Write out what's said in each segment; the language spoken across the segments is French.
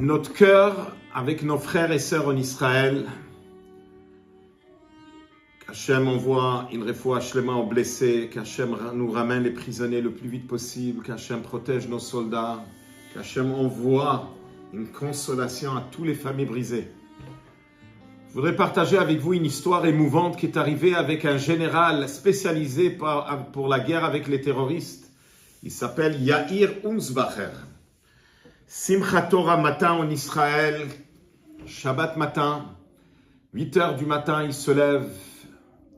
notre cœur avec nos frères et sœurs en Israël. Qu'Hachem envoie une refoua shlema aux blessés, qu'Hachem nous ramène les prisonniers le plus vite possible, qu'Hachem protège nos soldats, qu'Hachem envoie une consolation à toutes les familles brisées. Je voudrais partager avec vous une histoire émouvante qui est arrivée avec un général spécialisé pour la guerre avec les terroristes. Il s'appelle Yair Unzbacher. Simchat Torah matin en Israël, Shabbat matin, 8h du matin, il se lève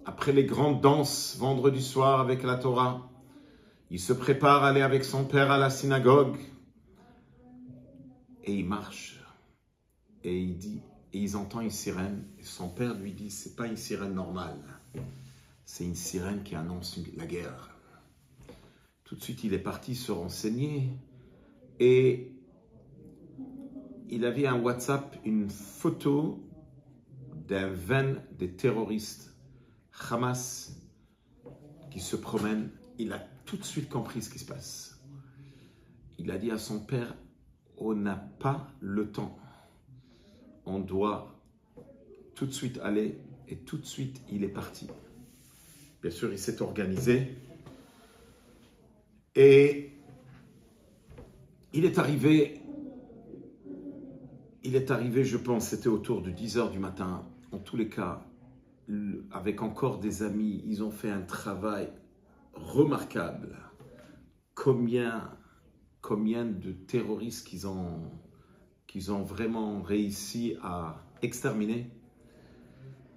après les grandes danses vendredi soir avec la Torah. Il se prépare à aller avec son père à la synagogue et il marche et il dit, et ils entendent une sirène et son père lui dit, c'est pas une sirène normale, c'est une sirène qui annonce la guerre. Tout de suite, il est parti se renseigner et il avait un WhatsApp, une photo d'un van des terroristes Hamas qui se promènent. Il a tout de suite compris ce qui se passe. Il a dit à son père, on n'a pas le temps. On doit tout de suite aller et tout de suite il est parti. Bien sûr, il s'est organisé et il est arrivé, je pense, c'était autour de 10h du matin. En tous les cas, avec encore des amis, ils ont fait un travail remarquable. Combien de terroristes qu'ils ont vraiment réussi à exterminer.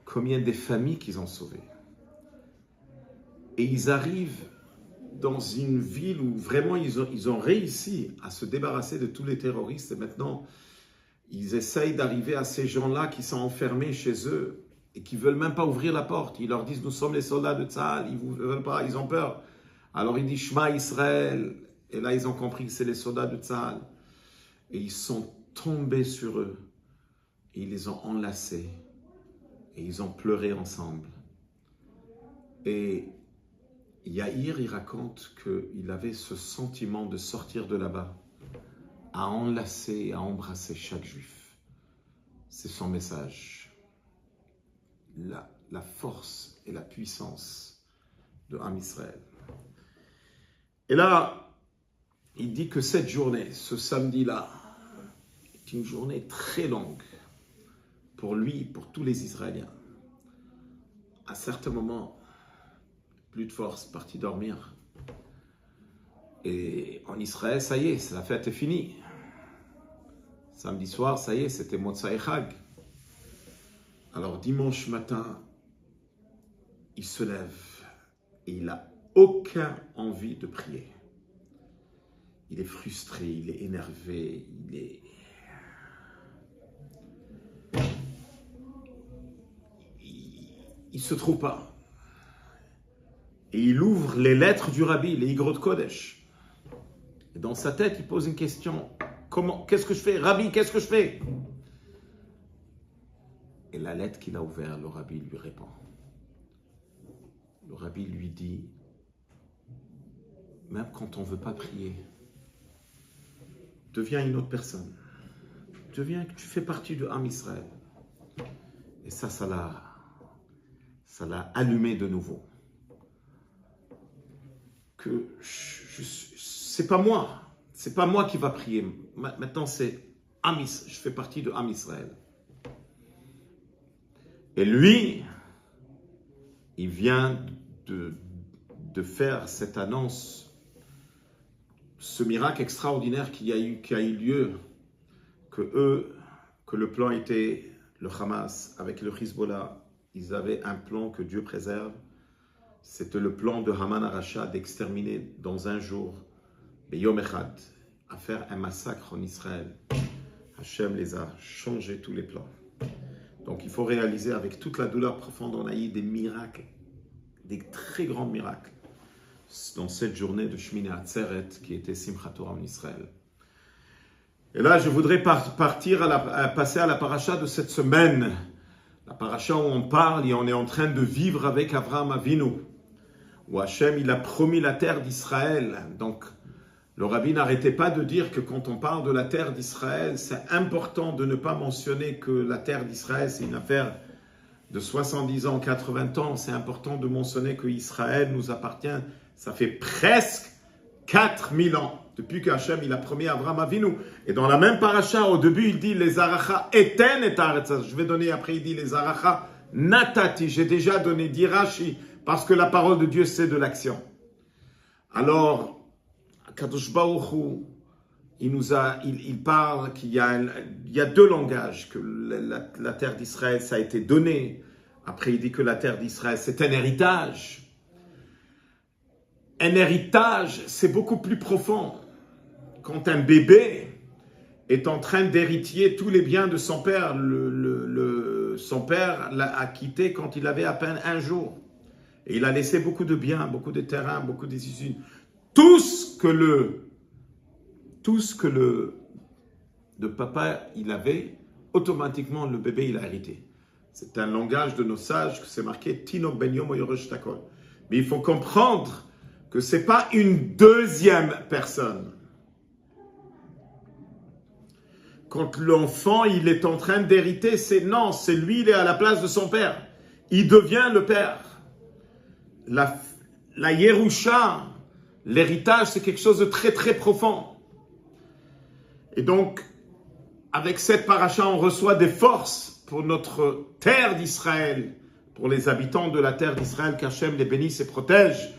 Combien de familles qu'ils ont sauvées. Et ils arrivent dans une ville où vraiment ils ont réussi à se débarrasser de tous les terroristes. Et maintenant, ils essayent d'arriver à ces gens-là qui sont enfermés chez eux et qui ne veulent même pas ouvrir la porte. Ils leur disent, nous sommes les soldats de Tzahal, ils ne veulent pas, ils ont peur. Alors ils disent, Shema Israël. Et là, ils ont compris que c'est les soldats de Tzahal. Et ils sont tombés sur eux. Et ils les ont enlacés. Et ils ont pleuré ensemble. Et Yair, il raconte qu'il avait ce sentiment de sortir de là-bas, à enlacer, à embrasser chaque juif. C'est son message. La force et la puissance de Am Israël. Et là, il dit que cette journée, ce samedi-là, est une journée très longue pour lui, pour tous les Israéliens. À certains moments, plus de force, parti dormir. Et en Israël, ça y est, la fête est finie. Samedi soir, ça y est, c'était Motzai Chag. Alors dimanche matin, il se lève et il n'a aucune envie de prier. Il est frustré, il est énervé, il se trouve pas. Et il ouvre les lettres du Rabbi, les Igrot Kodesh. Et dans sa tête, il pose une question. Qu'est-ce que je fais? Rabbi, qu'est-ce que je fais? Et la lettre qu'il a ouverte, le Rabbi lui répond. Le Rabbi lui dit, même quand on ne veut pas prier, deviens une autre personne. Deviens que tu fais partie de Am Israël. Et ça l'a allumé de nouveau. Que c'est pas moi qui va prier. Maintenant c'est je fais partie de Am Israël. Et lui, il vient de faire cette annonce, ce miracle extraordinaire qui a eu lieu, que le plan était le Hamas avec le Hezbollah. Ils avaient un plan que Dieu préserve. C'était le plan de Haman Aracha d'exterminer dans un jour, Yom Echad, à faire un massacre en Israël. Hachem les a changés tous les plans. Donc il faut réaliser avec toute la douleur profonde, on a eu des miracles, des très grands miracles, dans cette journée de Shmini Atzeret qui était Simchat Torah en Israël. Et là, je voudrais passer à la paracha de cette semaine. La paracha où on parle et on est en train de vivre avec Avraham Avinu, où Hachem il a promis la terre d'Israël. Donc Le rabbi n'arrêtait pas de dire que quand on parle de la terre d'Israël, c'est important de ne pas mentionner que la terre d'Israël, c'est une affaire de 70 ans, 80 ans. C'est important de mentionner que Israël nous appartient. Ça fait presque 4000 ans depuis qu'Hachem il a promis à Abraham Avinu. Et dans la même paracha, au début, il dit les aracha eten et aretz. Je vais donner après, il dit les aracha natati. J'ai déjà donné, dit Rashi, parce que la parole de Dieu, c'est de l'action. Alors, Kadosh Baruch Hu, il parle qu'il y a deux langages, que la terre d'Israël, ça a été donné. Après, il dit que la terre d'Israël, c'est un héritage. Un héritage, c'est beaucoup plus profond. Quand un bébé est en train d'hériter tous les biens de son père, son père l'a quitté quand il avait à peine 1 jour. Et il a laissé beaucoup de biens, beaucoup de terrains, beaucoup d'usines. Tout ce que le papa il avait, automatiquement le bébé il a hérité. C'est un langage de nos sages que c'est marqué Tino ben yom yorosh takol. Mais il faut comprendre que c'est pas une deuxième personne. Quand l'enfant il est en train d'hériter, c'est lui il est à la place de son père. Il devient le père. La Yerusha, l'héritage, c'est quelque chose de très très profond. Et donc, avec cette paracha, on reçoit des forces pour notre terre d'Israël, pour les habitants de la terre d'Israël, qu'Hachem les bénisse et protège,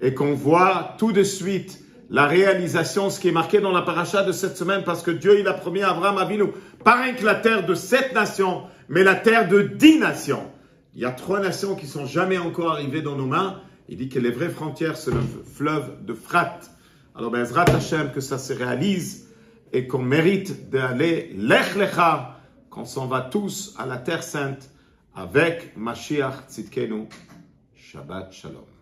et qu'on voit tout de suite la réalisation, ce qui est marqué dans la paracha de cette semaine, parce que Dieu, il a promis à Abraham Avinu, pas rien que la terre de 7 nations, mais la terre de 10 nations. Il y a 3 nations qui sont jamais encore arrivées dans nos mains. Il dit que les vraies frontières, c'est le fleuve de Frat. Alors, Bezrat Hashem, que ça se réalise et qu'on mérite d'aller Lech Lecha, qu'on s'en va tous à la Terre Sainte avec Mashiach Tzidkenu. Shabbat Shalom.